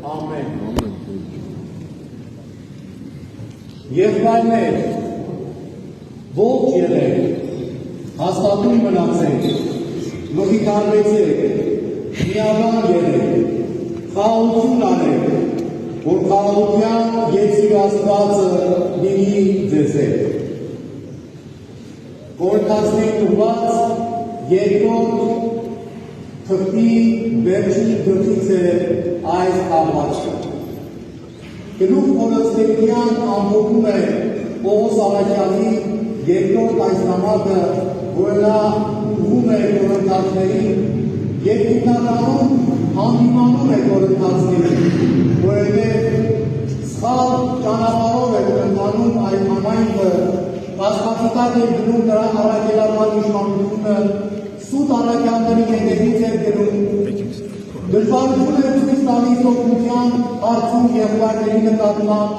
Amen. Եղբայրներ, ողջ եղեք, հաստատուն մնացեք, մխիթարվեցեք, միաբան եղեք, խաղաղություն արեք, որ խաղաղության Եծիր Աստվածը լինի ձեզ հետ։ Խորհրդածներին ուղղված երկրորդ թղթի վերջին գծից է այս հաղորդումը։ Գլուխ խորհրդանության ամփոփում է Պողոս Արաքյալի երկրորդ այս նամակը, որը նա ուղղում է խորհրդածներին, եւ հիմնականում հանդիմանում է խորհրդածներին, որովհետեւ սխալ ճանապարհով է ընթանում այդ համայնքը, աշխատանքներ է գնում նրա առաքելական իշխանությունը, սուտ առաքյալների հետևից է գնում, դժվարություն է ցույց տալիս օգնության հարցում եղբայրների նկատմամբ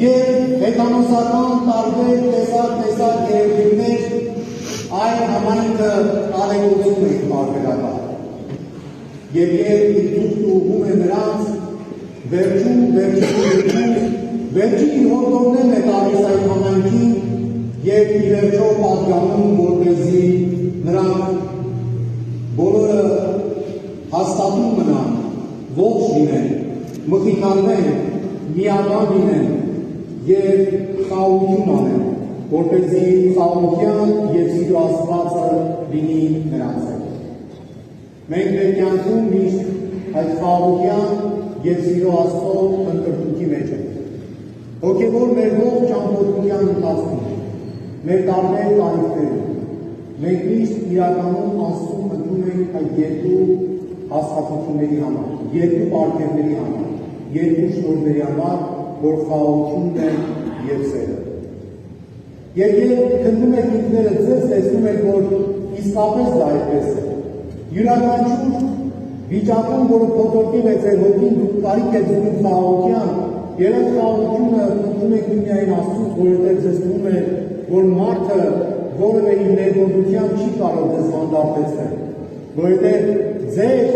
եւ հետանոսական տարբեր տեսակ երևույթներ այդ համայնքը արևոծում է բարբերական։ Եվ դուք ուղղում է նրանց վերջին հորդորներն է տալիս այդ համայնքին եւ ի վերջո պատգամում, որպեսզի նրանք բոլորը հաստատուն մնան, ողջ լինեն, մխիթարվեն, միաբան լինեն եւ խաղաղություն անեն, որպեսզի խաղաղության եւ սիրո Աստվածը լինի նրանց հետ։ Մենք մեր կյանքում միշտ այդ խաղաղության եւ սիրո Աստծո ընտրությունի մեջ ենք։ Հոգեվոր մեր ողջ ճամփորդության ընթացքում, մեր տարբեր տարիքներում, մենք միշտ իրականում Աստծուն ընտրում ենք այդ երկու հասկացությունների համար, երկու պարգևների համար, երկու շնորհների համար, որ խաղաղությունն է եւ սերը։ Երբ քննում եք ինքներդ ձեզ, տեսնում եք, որ իսկապես դա այդպես է։ Յուրաքանչյուր վիճակում, որը փոթորկել է ձեր հոգին, դուք կարիք եք զգում խաղաղության, եւ այդ խաղաղությունը ընտրում եք միայն Աստծուց, որովհետեւ ձեզ թվում է, որ մարդը որևէ իր ներգործությամբ չի կարող ձեզ հանդարտեցնել, որովհետեւ ձեր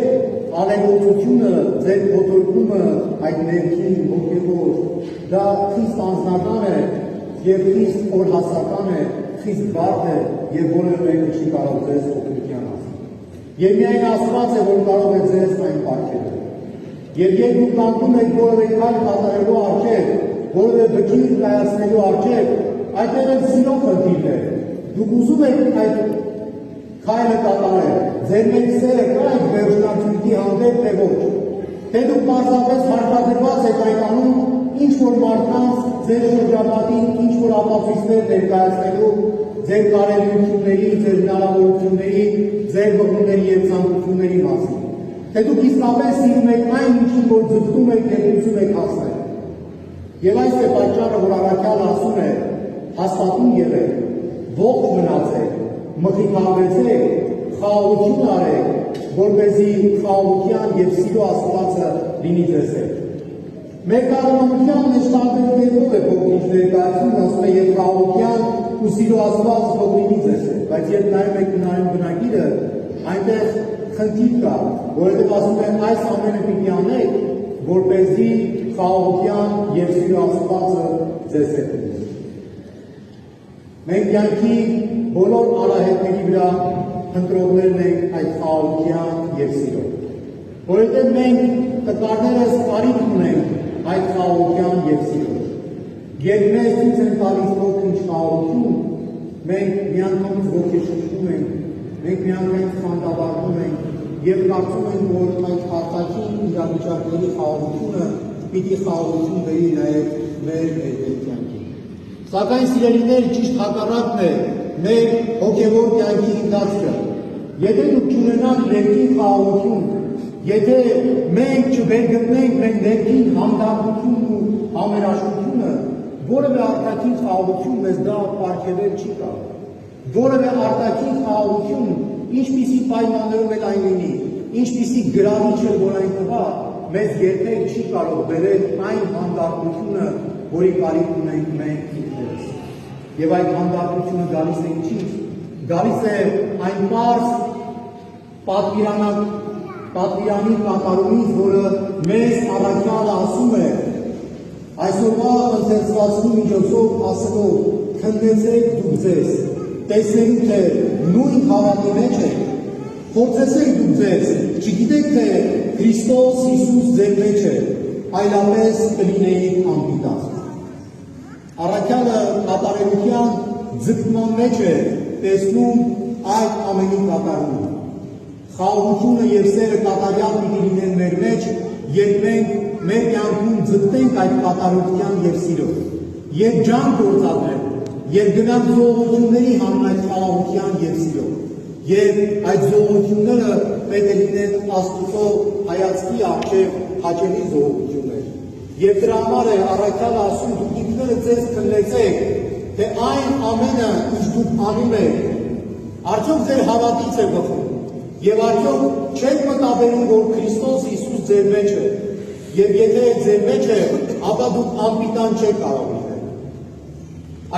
արևոծությունը, ձեր փոթորկումը այդ ներքին հոգևոր, դա խիստ անձնական է եւ խիստ օրհասական է, խիստ բարդ է եւ որևէ մեկը չի կարող ձեզ օգնության հասնել։ Եվ միայն Աստված է, որ կարող է ձեզ այն պարգևել։ Եվ երբ դուք կանգնում եք որևէ քայլ կատարելու առջև, որևէ բջիջ կայացնելու առջև, այդտեղ էլ սիրո խնդիրն է։ Դուք ուզում եք այդ քայլը կատարել, ձեր մեջ սերը կա այդ վերջնացույցի հանդեպ թե ոչ, թե դուք պարզապես հարկադրված եք այդ անում ինչ-որ մարդկանց ձեր շրջապատին ինչ-որ ապացույցներ ներկայացնելու ձեր կարևորությունների, ձեր հնարավորությունների, ձեր բռնումների և ցանկությունների մասին, թե դուք իսկապես սիրում եք այն ինչին, որ ձգտում եք և ուզում եք հասնել։ Եվ այս է պատճառը, որ Արաքյալը ասում է, հաստատուն եղեք, ողջ մնացեք, մխիթարվեցեք, խաղաղություն արեք, որպեսզի խաղաղության եւ սիրո Աստվածը լինի ձեզ հետ։ Մեր կառավարության մեջ տարբեր կերպով է փոխիչ ներկայացում, ասում է եւ խաղաղության ու սիրո Աստվածը թող լինի ձեզ հետ, բայց երբ նայում եք նայում բնակիրը, այնտեղ խնդիր կա, որովհետեւ ասում է այս ամենը պիտի անեք, որպեսզի խաղաղության եւ սիրո Աստվածը ձեզ հետ լինի։ Մենք կյանքի բոլոր արահետների վրա ընտրողներն ենք այդ խաղաղության եւ սիրո։ Որովհետեւ մենք տկարներս կարիք ունենք այդ խաղաղության եւ սիրո։ Երբ մեզ ցույց են տալիս ոքինչ խաղաղություն, մենք միանգամից ոգեշնչվում ենք, մենք միանգամից խանդավառվում ենք եւ կարծում ենք, որ այդ արտաքին իրավիճակների խաղաղությունը պիտի խաղաղություն բերի նաեւ մեր կյանքին։ Սակայն սիրելիներ, ճիշտ հակառակն է մեր հոգևոր կյանքի ընթացքը։ Եթե դուք չունենաք ներքին խաղաղություն, եթե մենք չվերգտնենք մեր ներքին հանդարտությունն ու համերաշխությունը, որևէ արտաքին խաղաղություն մեզ դա պարգևել չի կարող։ Որևէ արտաքին խաղաղություն, ինչպիսի պայմաններում էլ այն լինի, ինչպիսի գրավիչ էլ որ այն տղա, մեզ երբեք չի կարող բերել այն հանդարտությունը, որի կարիք ունենք մենք ինքներս։ Եվ այդ հանդարտությունը գալիս է ինչից, գալիս է այն պարզ պատվիրանի կատարումից, որը մեզ առաքյալը ասում է, այսօրվա ընթերցվածքի միջոցով ասելով, քննեցեք դուք ձեզ, տեսնենք թե նույն հավատի մեջ եք, փորձեցեք դուք ձեզ, չգիտեք թե Քրիստոս Հիսուս ձեր մեջ է, այլապես կլինեիք անպիտան։ Առաքյալը կատարելության ձգտման մեջ է տեսնում այդ ամենի կատարումը։ Խաղաղությունը եւ սերը կատարյալ պիտի լինեն մեր մեջ, երբ մենք մեր կյանքում ձգտենք այդ կատարության եւ սիրով, եւ ջանք գործադրենք, եւ գնանք զոհությունների հանուն այդ խաղաղության եւ սիրով, եւ այդ զոհությունները պետք է լինեն Աստծո հայացքի առջև հաճելի զոհություններ։ Եվ դրա համար է առաքյալը ասում, դուք ինքներդ ձեզ քննեցեք, թե այն ամենը, ինչ դուք անում եք, արդյոք ձեր հավատից է բխում, եւ արդյոք չեք մտաբերում, որ Քրիստոս Հիսուս ձեր մեջ է, եւ եթե ձեր մեջ է, ապա դուք անպիտան չեք կարող լինել։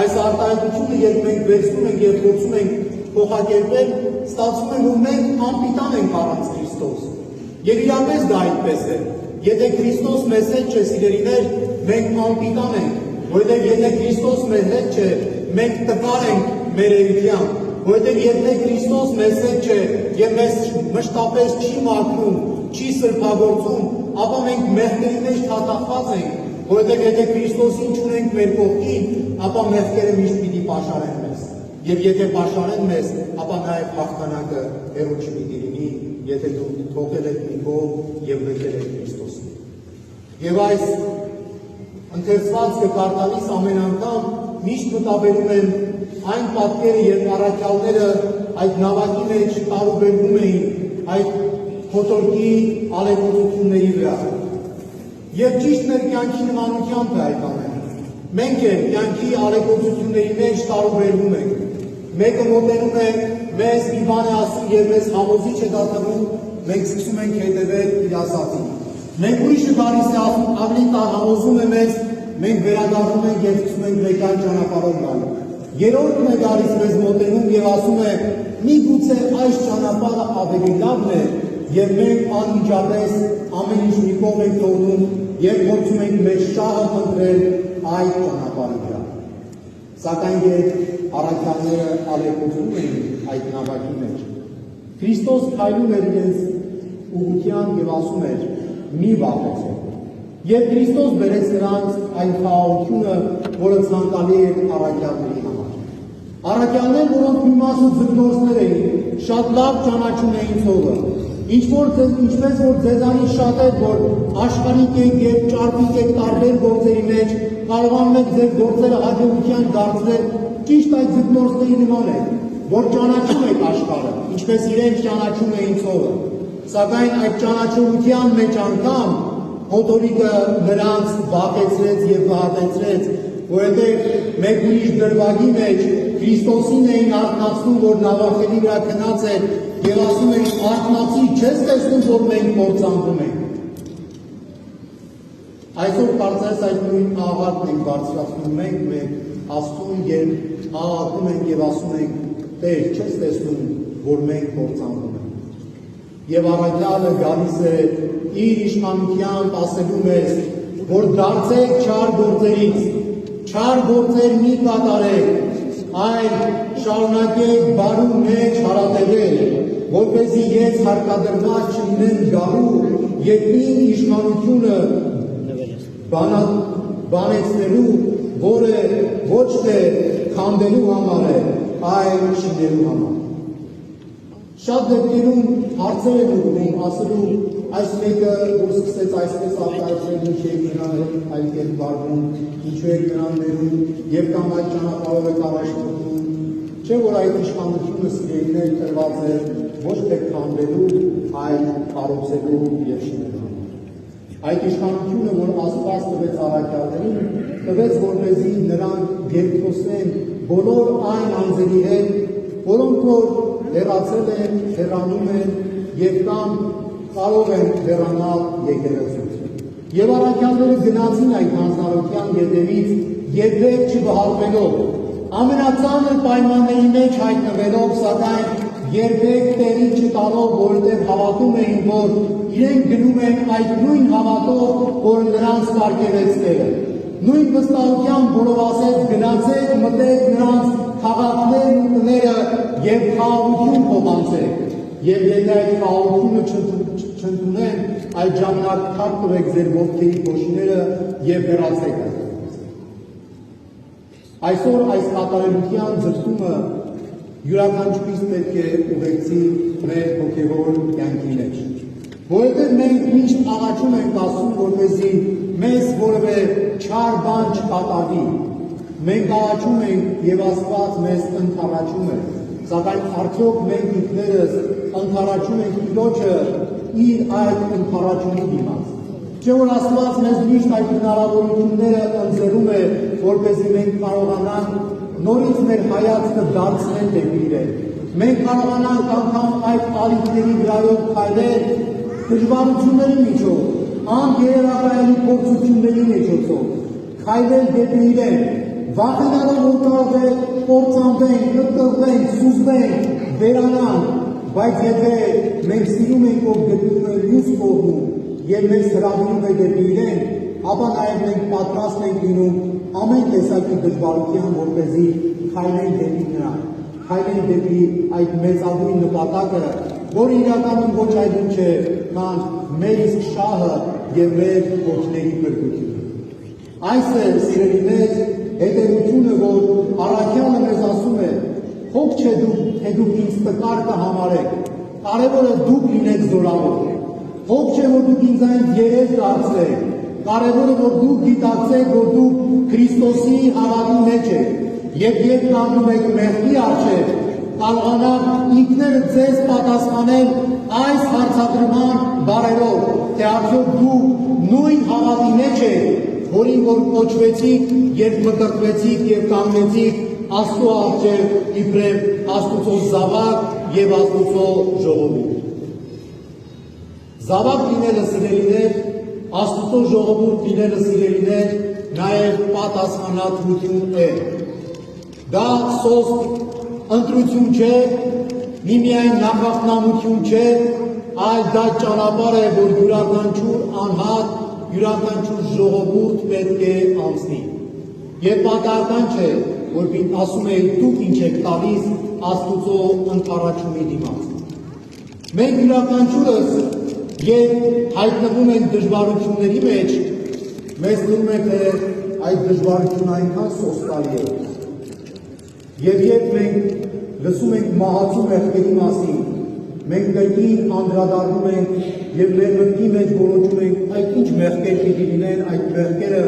Այս արտահայտությունը, երբ մենք վերցնում ենք եւ փորձում ենք փոխակերպել, ստացվում է, որ մենք անպիտան ենք առանց Քրիստոս։ Եվ իրապես դա այդպես է։ Եթե Քրիստոս մեզ հետ չէ, սիրելիներ, մենք անպիտան ենք, որովհետև եթե Քրիստոս մեզ հետ չէ, մենք տկար ենք մեր էության, որովհետև եթե Քրիստոս մեզ հետ չէ եւ մեզ մշտապես չի մաքրում, չի սրբագործում, ապա մենք մեղքերի մեջ թաթախված ենք, որովհետև եթե Քրիստոսին չունենք մեր կողքին, ապա մեղքերը միշտ պիտի պաշարեն մեզ։ Եվ եթե պաշարեն մեզ, ապա նաև հաղթանակը հեռու չպիտի լինի, եթե դու թողել եք մի կողմ եւ լքել եք Քրիստոսին։ Եվ այս ընթերցվածքը կարդալիս ամեն անգամ միշտ մտաբերում եմ այն պատկերը, երբ առաքյալները այդ նավակի մեջ տարուբերվում էին այդ փոթորկի ալեկոծությունների վրա։ Եվ ճիշտ մեր կյանքի նմանությամբ է այդ ամենը։ Մենք էլ կյանքի ալեկոծությունների մեջ տարուբերվում ենք։ Մեկը մոտենում է մեզ մի բան է ասում եւ մեզ համոզիչ է դառնում, մենք սկսում ենք հետևել իր ասածին։ Մենք ուրիշը գալիս է ասում, ավելի համոզում է մեզ, մենք վերադառնում ենք եւ սկսում ենք մեկ այլ ճանապարհով գալ։ Երրորդն է գալիս մեզ մոտենում եւ ասում է, միգուցե այս ճանապարհը ավելի լավն է, եւ մենք անմիջապես ամեն ինչ մի կողմ ենք թողնում եւ փորձում ենք մեր շահը փնտրել այդ ճանապարհի վրա։ Սակայն երբ առաքյալները ալեկոծում էին այդ նավակի մեջ, Քրիստոս քայլում էր իրենց ուղղության եւ ասում էր. «Մի վախեցեք»։ Եվ Քրիստոս բերեց նրանց այն խաղաղությունը, որը ցանկալի էր առաքյալների համար։ Առաքյալներ, որոնք մի մասը ձգտորսներ էին, շատ լավ ճանաչում էին ծովը։ Ինչպես որ ձեզանից շատեր, որ աշխարհիկ եք եւ ճարպիկ եք տարբեր գործերի մեջ, կարողանում եք ձեր գործերը հաջողության դարձնել, ճիշտ այդ ձգտորսների նման եք, որ ճանաչում եք աշխարհը, ինչպես իրենք ճանաչում էին ծովը։ Սակայն այդ ճանաչողության մեջ անգամ փոթորիկը նրանց վախեցրեց եւ վհատեցրեց, որովհետեւ մեկ ուրիշ դրվագի մեջ Քրիստոսին էին արթնացնում, որ նավախելի վրա քնած էր եւ ասում էին, արթնացի, չես տեսնում, որ մենք կործանվում ենք։ Այսօր կարծես այդ նույն աղաղակն ենք բարձրացնում մենք մեր Աստծուն, երբ աղաղակում ենք եւ ասում ենք, Տեր, չես տեսնում, որ մենք կործանվում ենք։ Եվ առաքյալը գալիս է իր իշխանությամբ ասելու մեզ, որ դարձեք չար գործերից, չար գործեր մի կատարեք, այլ շարունակեք բարու մեջ հարատևել, որպեսզի ես հարկադրված չլինեմ գալու եւ իմ իշխանությունը բանեցնելու, որը ոչ թե քանդելու համար է, այլ շինելու համար։ Շատ դեպքերում հարցեր են ուղղում, ասելու այս մեկը, որ սկսեց այսպես արտահայտել, ինչ եք նրան այլ կերպ վարվում, ինչու եք նրան ներում եւ կամ այդ ճանապարհով եք առաջնորդում, չէ՞ որ այդ իշխանությունը սիրելիներ տրված է ոչ թե քանդելու, այլ կառուցելու եւ շինելու համար։ Այդ իշխանությունը, որ Աստված տվեց առաքյալներին, տվեց որպեսզի նրանք երկխոսեն բոլոր այն անձերի հետ, որոնք որ հեռացել են, հեռանում են եւ կամ կարող են հեռանալ եկեղեցուց։ Եվ առաքյալները գնացին այդ հանձնարարության ետևից երբեք չվհատվելով, ամենածանր պայմանների մեջ հայտնվելով, սակայն երբեք տեղի չտալով, որովհետև հավատում էին, որ իրենք գնում են այդ նույն հավատով, որ նրանց կարգելեց Տերը։ Նույն վստահությամբ, որով ասեց գնացեք, մտեք նրանց քաղաքներն ու տները և խաղաղություն փոխանցեք։ Եվ եթե այդ խաղաղությունը չընդունեն, այդ ժամանակ թափ տվեք ձեր ոտքերի փոշիները և հեռացեք այստեղից։ Այսօր այս կատարելության ձգտումը յուրաքանչյուրիս պետք է ուղեկցի մեր հոգևոր կյանքի մեջ։ Որովհետև մենք միշտ աղաչում ենք ասում, որպեսզի մեզ որևէ չար բան չկատարվի։ Մենք աղաչում ենք և Աստված մեզ ընդառաջում է, սակայն արդյոք մենք ինքներս ընդառաջում ենք Տիրոջը իր այդ ընդառաջումի դիմաց։ Չէ՞ որ Աստված մեզ միշտ այդ հնարավորությունները ընձեռում է, որպեսզի մենք կարողանանք նորից մեր հայացքը դարձնել դեպի Իրեն։ Մենք կարողանանք անգամ այդ ալիքների վրայով քայլել դժվարությունների միջով, անգերակայելի փորձությունների միջոցով, քայլել դեպի Իրեն, վախենալով որ կարող է կործանվենք, կտրվենք, սուզվենք, վերանանք, բայց եթե մենք սիրում ենք, ով գտնվում է մյուս կողմում և մեզ հրավիրում է դեպի Իրեն, ապա նաև մենք պատրաստ ենք լինում ամեն տեսակի դժվարության, որպեսզի քայլենք դեպի Նրան, քայլենք դեպի այդ մեծագույն նպատակը, որը իրականում ոչ այլ ինչ է, քան մեր իսկ շահը և մեր ոգիների փրկությունը։ Այս է, սիրելիներ, հետևությունը, որ առաքյալը մեզ ասում է, հոգ չէ թե դուք ինձ տկար կհամարեք, կարևորը դուք լինեք զորավոր։ Հոգ չէ, որ դուք ինձանից երես դարձրեք, կարևորը որ դուք գիտակցեք, որ դուք Քրիստոսի հավատի մեջ եք, և երբ կանգնում եք մեղքի առջև, կարողանաք ինքներդ ձեզ պատասխանել այս հարցադրման բառերով, թե արդյոք դուք նույն հավատի մեջ եք, որին որ կոչվեցիք, երբ մկրտվեցիք և կանգնեցիք Աստծո առջև իբրև Աստուծո զավակ և Աստուծո ժողովուրդ։ Զավակ լինելը, սիրելիներ, Աստուծո ժողովուրդ լինելը, սիրելիներ, նաև պատասխանատվություն է։ Դա սոսկ ընտրություն չէ, միմիայն նախախնամություն չէ, այլ դա ճանապարհ է, որ յուրաքանչյուր անհատ, յուրաքանչյուր ժողովուրդ պետք է անցնի։ Եվ պատահական չէ, որ ասում էի դուք ինչ եք տալիս Աստուծո ընդառաջումի դիմաց։ Մենք յուրաքանչյուրս երբ հայտնվում ենք դժվարությունների մեջ, մեզ թվում է, թե այդ դժվարությունը այնքան սոսկալի է։ Եվ երբ մենք լսում ենք մահացու մեղքերի մասին, մենք կրկին անդրադառնում ենք և մեր մտքի մեջ որոշում ենք այդ ինչ մեղքեր պիտի լինեն, այդ մեղքերը,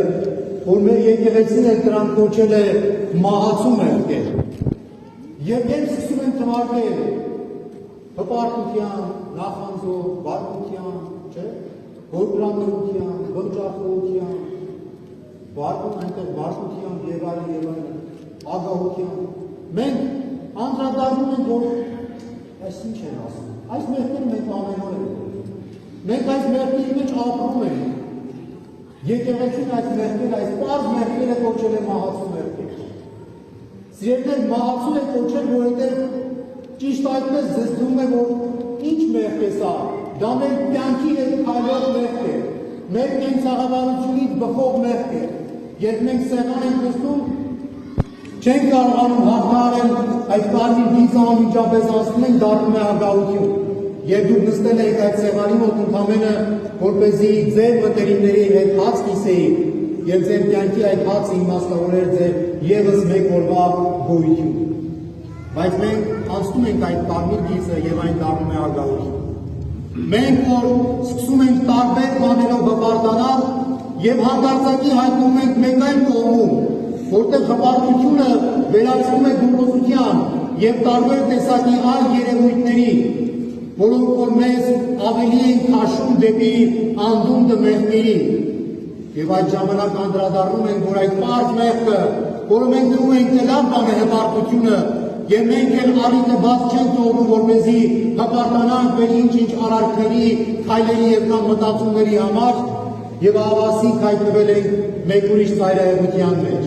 որ մեր եկեղեցին էլ դրանք կոչել է մահացու մեղքեր։ Եվ երբ սկսում ենք թվարկել հպարտության, նախանձով, բարկության, չէ՞, հորգրանորության, բնջախորության, այնտեղ բարկության և այլն, ագահության, մենք անդրադառնում ենք, որ այս ինչ են ասում, այս մեղքերը մենք ամեն օր ենք գործում, մենք այս մեղքերի մեջ ապրում ենք, եկեղեցին այս մեղքերը, այս պարզ մեղքերը կոչել է մահացու մեղքեր։ Սիրելիներ, մահացու է կոչել, որովհետև ճիշտ այդպես ձեզ թվում է, որ ինչ մեղք է սա, դա մեր կյանքի հետ քայլող մեղք է, մեր կենցաղավարությունից բխող մեղք է, երբ մենք սեղան ենք նստում, չենք կարողանում հաղթահարել այդ կարմիր գիծը անմիջապես անցնում ենք, դառնում է ագահություն։ Եվ դուք նստել եք այդ սեղանի մոտ ընդամենը, որպեսզի ձեր մտերիմների հետ հաց կիսեիք և ձեր կյանքի այդ հացը իմաստավորեր ձեր ևս մեկ օրվա գոյություն։ Բայց մենք անցնում ենք այդ կարմիր գիծը և այն դառնում է ագահություն։ Մենք որ սկսում ենք տարբեր բաներով հպարտանալ և հանդարտակի հայտնվում ենք մեկ այլ կողմում, որտեղ հպարտությունը վերածվում է գոռոզության և տարբեր տեսակի այլ երևույթների, որոնք որ մեզ ավելի են քաշում դեպի անդունդը մեղքերի։ Եվ այդ ժամանակ անդրադառնում ենք, որ այդ պարզ մեղքը, որը մենք թվում ենք, թե լավ բան է հպարտությունը, և մենք էլ առիթը բաց չենք թողնում, որպեսզի հպարտանանք մեր ինչ-ինչ արարքների, քայլերի և կամ մտածումների համար, և ահավասիկ հայտնվել ենք մեկ ուրիշ ծայրահեղության մեջ։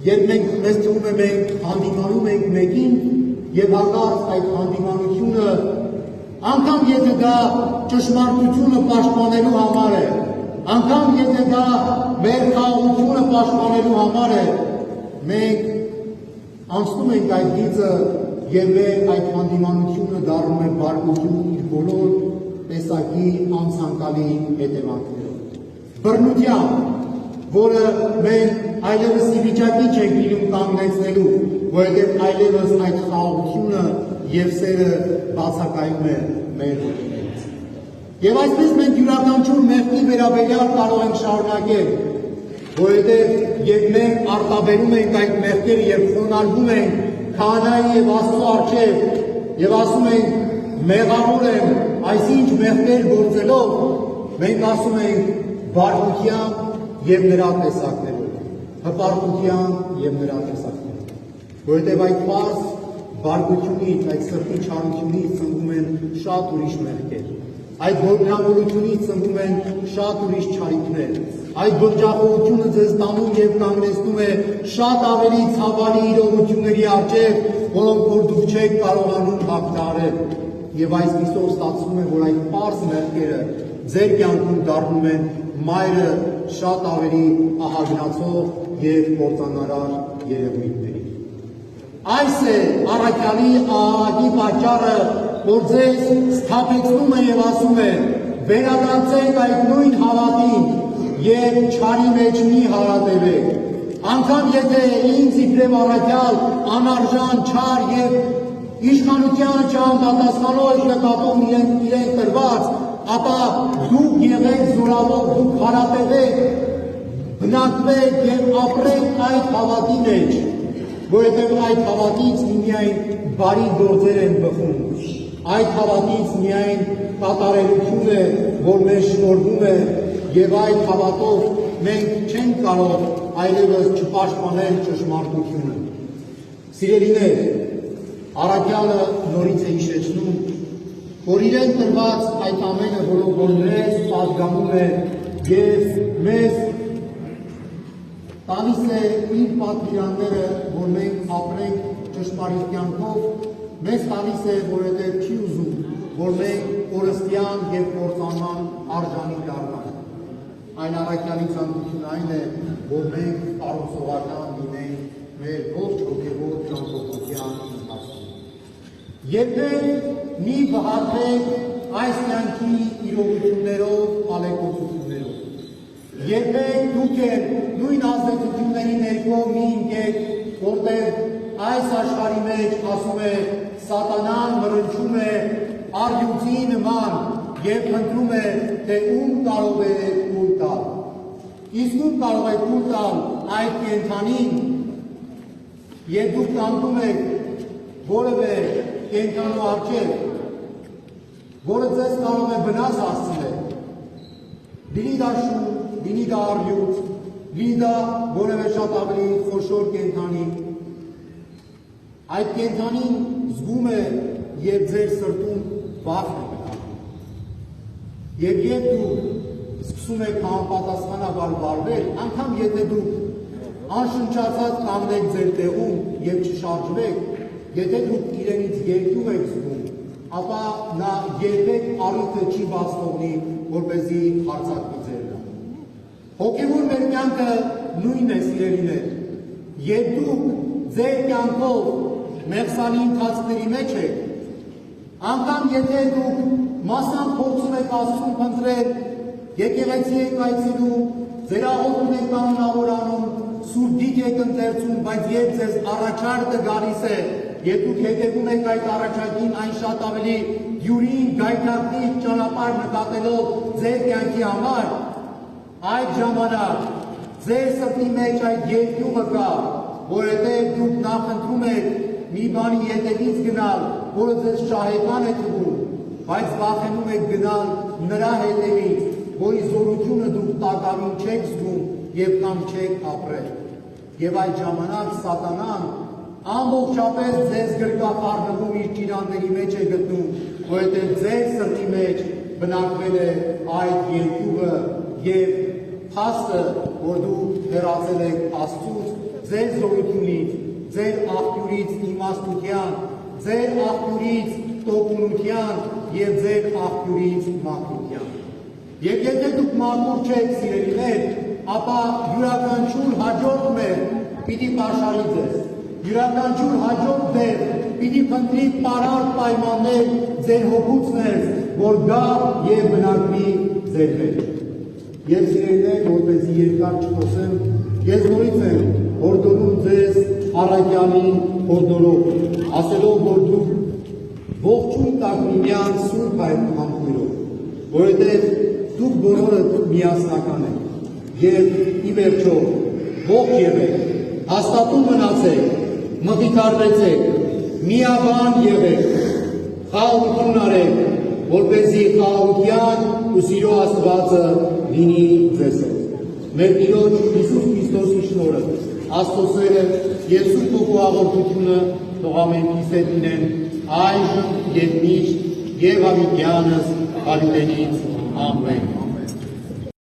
Երբ մեզ թվում է մենք հանդիմանում ենք մեկին, եւ հակառակ այդ հանդիմանությունը անգամ եթե դա ճշմարտությունը պաշտպանելու համար է, անգամ եթե դա մեր խաղաղությունը պաշտպանելու համար է, մենք անցնում ենք այդ գիծը եւ մեր այդ հանդիմանությունը դառնում է բարկություն իր բոլոր տեսակի անցանկալի հետևանքներով։ Բռնությամբ, որը մենք այլևս ի վիճակի չենք լինում կանգնեցնելու, որովհետև այլևս այդ խաղաղությունը եւ սերը բացակայում է մեր հոգիներից։ Եվ այսպես մենք յուրաքանչյուր մեղքի վերաբերյալ կարող ենք շարունակել, որովհետև երբ մենք արտաբերում ենք այդ մեղքերը եւ խոնարհվում ենք քահանայի եւ Աստծո առջեւ եւ ասում ենք մեղավոր եմ այսինչ մեղքեր գործելով, մենք ասում ենք բարկության եւ նրա տեսակներով, հպարտության եւ նրա տեսակներով, որովհետեւ այդ պարզ բարկությունից, այդ սրտի չարությունից ծնվում են շատ ուրիշ մեղքեր, այդ ողջավորությունից ծնվում են շատ ուրիշ չարիքներ, այդ ողջախոհությունը ձեզ տանում եւ կանգնեցնում է շատ ավելի ցավալի իրողությունների առջեւ, որոնք որ դուք չեք կարողանում հաղթահարել, եւ այսպիսով ստացվում է, որ այդ պարզ մեղքերը ձեր կյանքում դառնում են մայրը շատ ավելի ահագնացող եւ կործանարար երևույթների։ Այս է առաքյալի ահագի պատճառը, որ ձեզ սթափեցնում է եւ ասում է. վերադարձեք այդ նույն հավատին եւ չարի մեջ մի հարատևեք։ Անգամ եթե ինձ իբրև առաքյալ անարժան չար եւ իշխանության չհամապատասխանող նկատում իրենք տրված, ապա դուք եղեք զորավոր, դուք հարատևեք, բնակվեք եւ ապրեք այդ հավատի մեջ, որովհետեւ այդ հավատից միայն բարի գործեր են բխում, այդ հավատից միայն կատարելություն է, որ մեզ շնորհվում է, եւ այդ հավատով մենք չենք կարող այլևս չպաշտպանել ճշմարտությունը։ Սիրելիներ, առաքյալը նորից է հիշեցնում, որ իրեն տրված այդ ամենը, որով որ մեզ պատգամում է եւ մեզ տալիս է իր պատվիրանները, որ մենք ապրենք ճշմարիտ կյանքով, մեզ տալիս է, որովհետև չի ուզում, որ մենք կորստյան եւ կործանման արժանի դառնանք։ Այն առաքյալի ցանկությունը այն է, որ մենք կառուցողական լինենք մեր ողջ հոգևոր ճամփորդության ընթացքում։ Երբեք մի բհարվեք այս կյանքի իրողություններով, ալեկոծություններով։ Երբեք դուք նույն ազդեցությունների ներքո մի ընկեք, որտեղ այս աշխարհի մեջ ասում է սատանան մրնչում է արյուծի նման եւ փնտրում է, թե ում կարող է կուլ տալ։ Իսկ ում կարող է կուլ տալ այդ կենդանին, եւ դուք կանգնում եք որևէ կենդանու առջեւ, որը ձեզ կարող է վնաս հասցնել։ Լինի դա շուն, լինի դա արյուծ, լինի դա որևէ շատ ավելի խոշոր կենդանի, այդ կենդանին զգում է եւ ձեր սրտում վախ է մտնում։ Եվ երբ դուք սկսում եք համապատասխանաբար վարվել, անգամ եթե դուք անշնչացած կանգնեք ձեր տեղում եւ չշարժվեք, եթե դուք իրենից երկում եք զգում, ապա նա երբեք առիթը չի բաց թողնի, որպեսզի հարձակվի ձեր։ Հոգևոր մեր կյանքը նույնն է, սիրելիներ, երբ դուք ձեր կյանքով մեղսանի ընթացքների մեջ եք, անգամ եթե դուք մասամբ փորձում եք Աստծուն փնտրել, եկեղեցի եք այցելում, ձեր աղոթքն եք կանոնավորանում, սուրբ գիծ եք ընթերցում, բայց երբ ձեզ առաջարկը գալիս է, եւ դուք հետևում եք այդ առաջարկին այն շատ ավելի յուրին գայթակղիչ ճանապարհ նկատելով ձեր կյանքի համար, այդ ժամանակ ձեր սրտի մեջ այդ երկյուղը կա, որովհետև դուք նախընտրում եք մի բանի ետևից գնալ, որը ձեզ շահեկան է թվում, բայց վախենում եք գնալ նրա հետևից, որի զորությունը դուք տակավին չեք զգում եւ կամ չեք ապրել։ Եվ այդ ժամանակ սատանան ամբողջապես ձեզ գրկախառնվում իր ճիրանների մեջ է գտնում, որովհետև ձեր սրտի մեջ բնակվել է այդ երկյուղը եւ փաստը, որ դուք հեռացել եք Աստծուց, ձեր զորությունից, ձեր աղբյուրից իմաստության ձեր աղբյուրից տոկունության և ձեր աղբյուրից մաքրության։ Եվ եթե դուք մաքուր չեք, սիրելիներ, ապա յուրաքանչյուր հաջորդ մեր պիտի պաշարի ձեզ, յուրաքանչյուր հաջորդ դեր պիտի փնտրի պարարտ պայմաններ ձեր հոգուց ներս, որ գա և բնակվի ձեր մեջ։ Եվ սիրելիներ, որպեսզի երկար չխոսեմ, ես նորից եմ հորդորում ձեզ առաքյալին հորդորով, ասելով, որ դուք ողջույն տաք միմյանց սուրբ այդ համբույրով, որովհետև դուք բոլորդ միասնական եք և ի վերջո ողջ եղեք, հաստատուն մնացեք, մխիթարվեցեք, միաբան եղեք, խաղաղություն արեք, որպեսզի խաղաղության ու սիրո Աստվածը լինի ձեզ հետ։ Մեր Տիրոջ Հիսուս Քրիստոսի շնորհը, Աստծո սերը և Սուրբ Հոգու հաղորդությունը թող ամենքիս հետ լինեն այժմ և միշտ և հավիտյանս Արիտենից